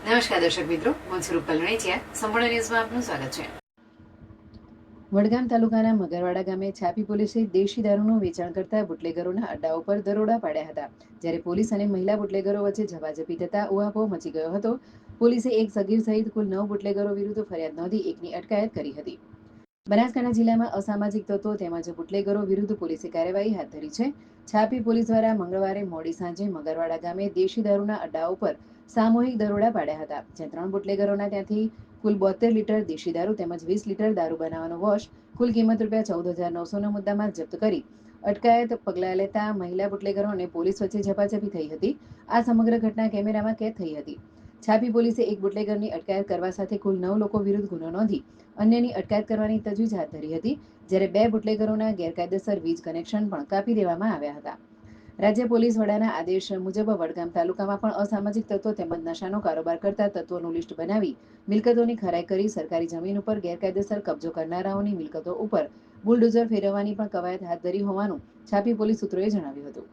નમસ્કાર દર્શક મિત્રો, હું છું રૂપલ રણેચિયા. સંપૂર્ણ ન્યૂઝમાં આપનું સ્વાગત છે. વડગામ તાલુકાના મગરવાડા ગામે છાપી પોલીસે દેશી દારૂનું વેચાણ કરતા બુટલેગરોના અડ્ડા ઉપર દરોડા પાડ્યા હતા. જ્યારે પોલીસ અને મહિલા બુટલેગરો વચ્ચે ઝપાઝપી થતા ઉહાપોહ મચી ગયો હતો. પોલીસે એક સગીર સહિત કુલ 9 બુટલેગરો વિરુદ્ધ ફરિયાદ નોંધી એકની અટકાયત કરી હતી. બનાસકાંઠા જિલ્લામાં અસામાજિક તત્વો તેમજ બુટલેગરો વિરુદ્ધ પોલીસે કાર્યવાહી હાથ ધરી છે. છાપી પોલીસ દ્વારા મંગળવારે મોડી સાંજે મગરવાડા ગામે દેશી દારૂના અડ્ડા ઉપર સામૂહિક દરોડા પાડ્યા હતા. જ્યાં 3 બુટલેગરોના ત્યાંથી કુલ 72 લીટર દેશી દારૂ તેમજ 20 લીટર દારૂ બનાવવાનો વોશ કુલ કિંમત ₹14,900નો મુદ્દામાલ જપ્ત કરી અટકાયત પગલાં લેતા મહિલા બુટલેગરો અને પોલીસ વચ્ચે ઝપાઝપી થઈ હતી. આ સમગ્ર ઘટના કેમેરામાં કેદ થઈ હતી. છાપી પોલીસે એક બુટલેગરની અટકાયત કરવા સાથે કુલ 9 લોકો વિરુદ્ધ ગુનો નોંધી અન્યની અટકાયત કરવાની તજવીજ હાથ ધરી હતી. જ્યારે 2 બુટલેગરોના ગેરકાયદેસર વીજ કનેક્શન પણ કાપી દેવામાં આવ્યા હતા. રાજ્ય પોલીસ વડાના આદેશ મુજબ વડગામ તાલુકામાં પણ અસામાજિક તત્વો તેમજ નશાનો કારોબાર કરતા તત્વોનું લિસ્ટ બનાવી મિલકતોની ખરાઈ કરી સરકારી જમીન ઉપર ગેરકાયદેસર કબજો કરનારાઓની મિલકતો ઉપર બુલડોઝર ફેરવવાની પણ કવાયત હાથ ધરી હોવાનું છાપી પોલીસ સૂત્રોએ જણાવ્યું હતું.